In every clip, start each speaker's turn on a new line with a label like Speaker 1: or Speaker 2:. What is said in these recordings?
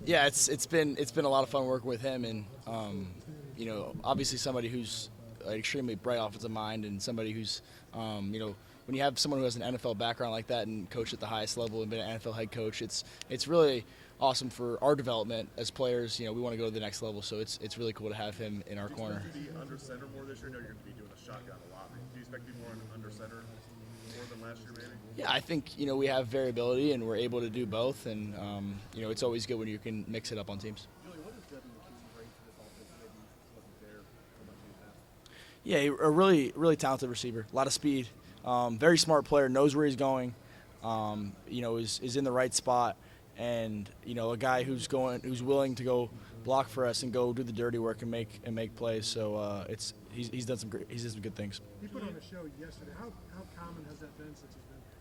Speaker 1: Yeah, it's been a lot of fun working with him, and obviously somebody who's an extremely bright offensive mind, and somebody who's when you have someone who has an NFL background like that and coached at the highest level and been an NFL head coach, it's really awesome for our development as players. We want to go to the next level, so it's really cool to have him in our corner.
Speaker 2: Do you expect to be under center more this year? I know you're going to be doing a shotgun a lot. Do you expect to be more under center more than last year, maybe?
Speaker 1: Yeah, I think we have variability and we're able to do both, and it's always good when you can mix it up on teams.
Speaker 2: Julian, what does Devin McKean bring to this offense that maybe wasn't there so much in the past?
Speaker 1: Yeah, a really talented receiver, a lot of speed, very smart player, knows where he's going, is in the right spot, and a guy who's willing to go block for us and go do the dirty work and make plays. So he's done some good things.
Speaker 3: He put on a show yesterday. How common has that been since he's been here?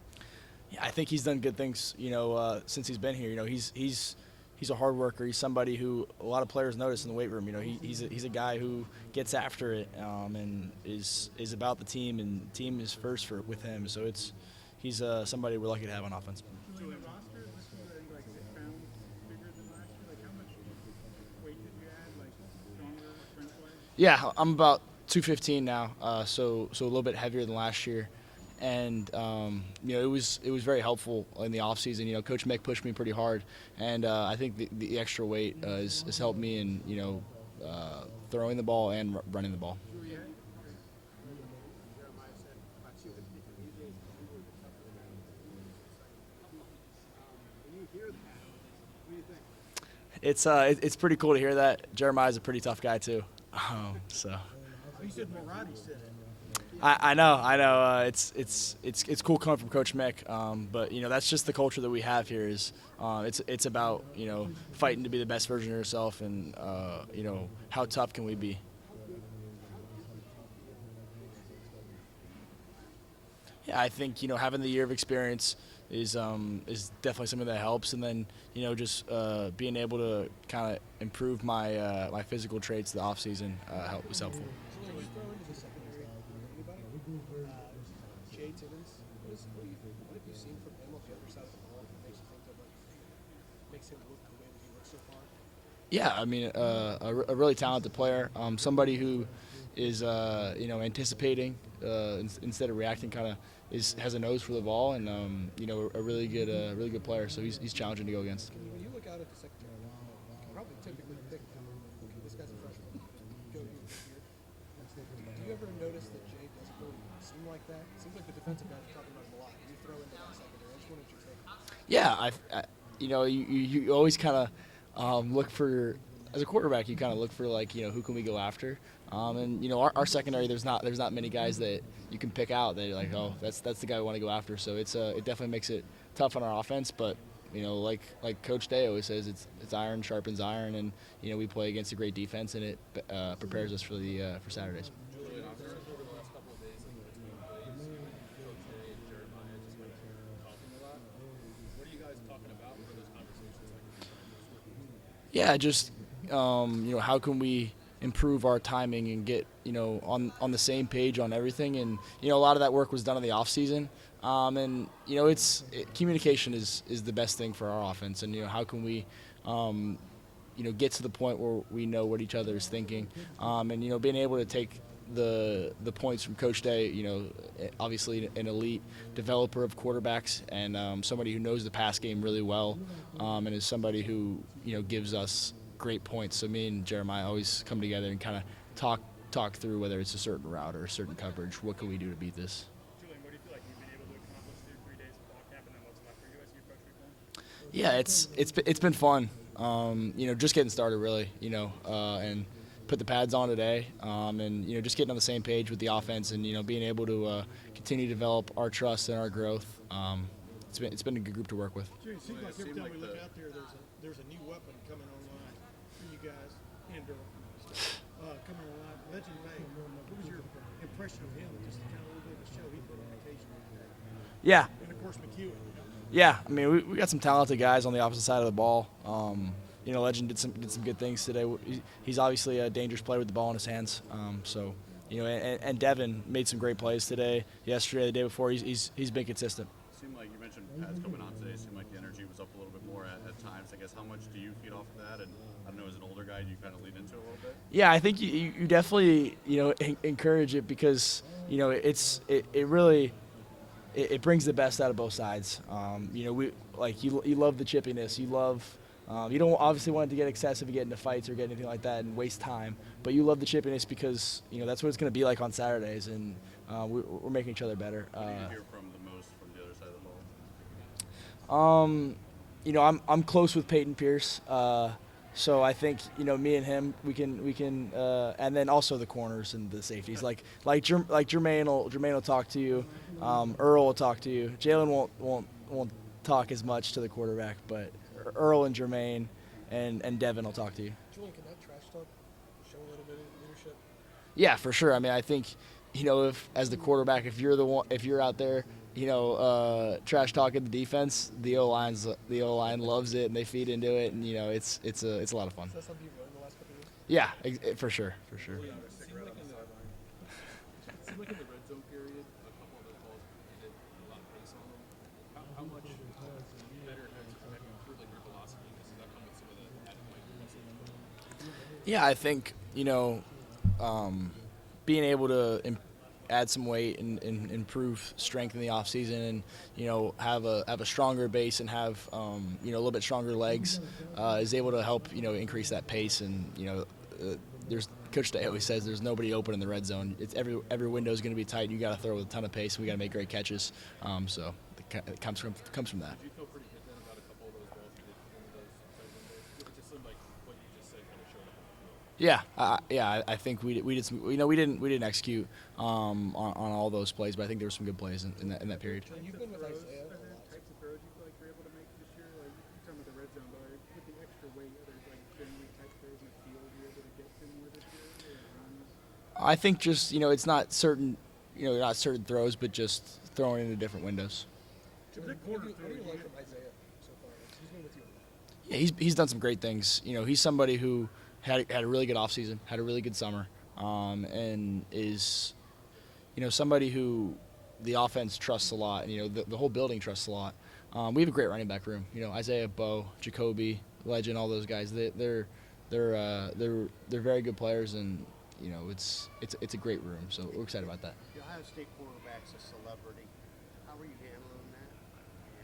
Speaker 1: Yeah, I think he's done good things. Since he's been here. He's a hard worker. He's somebody who a lot of players notice in the weight room. He's a guy who gets after it and is about the team, and the team is first with him. So he's somebody we're lucky to have on offense.
Speaker 3: Julian, roster, this is like 6 pounds bigger than last year. Like, how much weight did you add? Like, stronger, strength-wise?
Speaker 1: Yeah, I'm about 215 now, so a little bit heavier than last year. And it was very helpful in the off season. Coach Mick pushed me pretty hard, and I think the extra weight has helped me in throwing the ball and running the ball. It's pretty cool to hear that. Jeremiah's a pretty tough guy too. So.
Speaker 3: You said Morati said it.
Speaker 1: I know. It's cool coming from Coach Mick, but that's just the culture that we have here. Is it's about fighting to be the best version of yourself, and how tough can we be? Yeah, I think having the year of experience is definitely something that helps, and then just being able to kind of improve my my physical traits the off season was helpful.
Speaker 3: What have you seen from him on the other side of the ball that makes him look the way that he looks so far?
Speaker 1: Yeah, I mean, a really talented player, somebody who is anticipating instead of reacting, kind of has a nose for the ball, and a really good player. So he's challenging to go against.
Speaker 3: When you look out at the secondary, you can probably typically pick this guy's a freshman. Go here this year. Do you ever notice that Jay doesn't really seem like that? It seems like the defensive guys are talking about him a lot. You throw into that secondary. I just wanted your take.
Speaker 1: Yeah, you always kind of look for, as a quarterback, you kind of look for who can we go after, and our secondary, there's not many guys that you can pick out that you're like, oh, that's the guy we want to go after. So it definitely makes it tough on our offense, but like Coach Day always says, it's iron sharpens iron, and we play against a great defense, and it prepares us for Saturdays.
Speaker 2: Julian, over the last couple of days between plays, Coach Day and Jeremiah just went talking a lot. What are you guys talking about? What are those conversations like?
Speaker 1: Yeah, just how can we improve our timing and get on the same page on everything, and a lot of that work was done in the off season, and communication is the best thing for our offense, and how can we get to the point where we know what each other is thinking, and being able to take the points from Coach Day, obviously an elite developer of quarterbacks, and somebody who knows the pass game really well, and is somebody who gives us great points. So me and Jeremiah always come together and kind of talk through whether it's a certain route or a certain coverage. What can we do to beat this?
Speaker 4: Julian, what do you feel like you've been able to accomplish through 3 days of fall camp, and then what's left for you as you approach week 1?
Speaker 1: Yeah, it's been fun. Just getting started really. And put the pads on today, and just getting on the same page with the offense, and being able to continue to develop our trust and our growth. It's been a good group to work with.
Speaker 3: It seems like every time we look out there, there's a new weapon coming online for you guys and coming online. Legend Bay. What was your impression of him? Just kind of a little bit of a show he put on occasion.
Speaker 1: Yeah.
Speaker 3: And of course McEwen.
Speaker 1: Yeah, I mean we got some talented guys on the opposite side of the ball. Legend did some good things today. He's obviously a dangerous player with the ball in his hands. And Devin made some great plays today, yesterday, the day before. He's been consistent.
Speaker 5: seemed like you mentioned Pat's coming on today. It seemed like the energy was up a little bit more at times. I guess how much do you feed off of that? And I don't know, as an older guy, do you kind of lean into it a little bit?
Speaker 1: Yeah, I think you definitely encourage it because it really it brings the best out of both sides. We like you love the chippiness. You love you don't obviously want it to get excessive and get into fights or get anything like that and waste time. But you love the chippiness because that's what it's going to be like on Saturdays, and we're making each other better.
Speaker 5: What do you hear from the most from the other side of the ball?
Speaker 1: I'm close with Peyton Pierce. So I think me and him we can and then also the corners and the safeties like Jermaine will talk to you, Earl will talk to you. Jalen won't talk as much to the quarterback, but Earl and Jermaine and Devin will talk to you.
Speaker 3: Julian, can that trash talk show a little bit of leadership?
Speaker 1: Yeah, for sure. I mean, I think if as the quarterback, if you're out there trash talking the defense, the O line loves it and they feed into it, and it's a lot of fun.
Speaker 3: Is that something you've learned the last couple of years?
Speaker 1: Yeah, for sure.
Speaker 2: It seemed like in the red zone period, a couple of those balls hit a lot of pace on them. How much better have you improved your velocity? Does that come with some of the added weight?
Speaker 1: Yeah, I think being able to add some weight and improve strength in the off season, and have a stronger base and have a little bit stronger legs is able to help increase that pace. And there's Coach Day always says there's nobody open in the red zone. It's every window is going to be tight. You got to throw with a ton of pace. And we got to make great catches. So it comes from that.
Speaker 2: Did you feel pretty good then about a couple of those balls you did in those tight windows? It just seemed like what you just said kind of showed up on the field.
Speaker 1: Yeah, I think we did some. We didn't execute on all those plays, but I think there were some good plays in that period.
Speaker 3: You've been with Isaiah a
Speaker 4: Are there
Speaker 3: lot.
Speaker 4: types of throws you feel like you're able to make this year? Like you're talking about the red zone, but with the extra weight, are there like generally type throws in the field you're able to get to more this year? Or runs?
Speaker 1: I think just it's not certain throws, but just throwing into different windows.
Speaker 3: What do you like from Isaiah so far? He's been with you a lot.
Speaker 1: Yeah, he's done some great things. He's somebody who had a really good offseason, had a really good summer, and is somebody who the offense trusts a lot, and the whole building trusts a lot. We have a great running back room. Isaiah, Bo, Jacoby, Legend, all those guys. They're very good players, and it's a great room. So we're excited about that.
Speaker 6: The Ohio State quarterback's a celebrity. How are you handling that?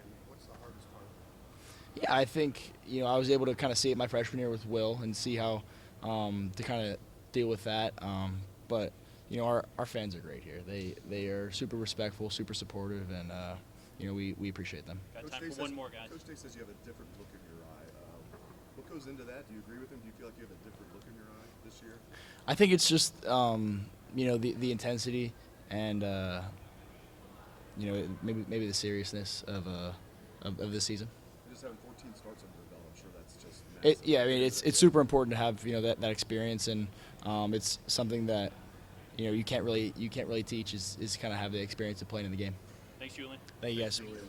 Speaker 6: And what's the hardest part?
Speaker 1: Yeah, I think I was able to kind of see it my freshman year with Will and see how to kind of deal with that. But our fans are great here. They are super respectful, super supportive, and we appreciate them.
Speaker 7: Got time for one more, guys.
Speaker 8: Coach Day says you have a different look in your eye. What goes into that? Do you agree with him? Do you feel like you have a different look in your eye this year?
Speaker 1: I think it's just the intensity and maybe the seriousness of this season.
Speaker 8: Just having 14 starts under your belt, I'm sure that's just massive.
Speaker 1: I mean it's super important to have that experience, and it's something that you can't really teach is kind of have the experience of playing in the game.
Speaker 7: Thanks, Julian.
Speaker 1: Thank you guys.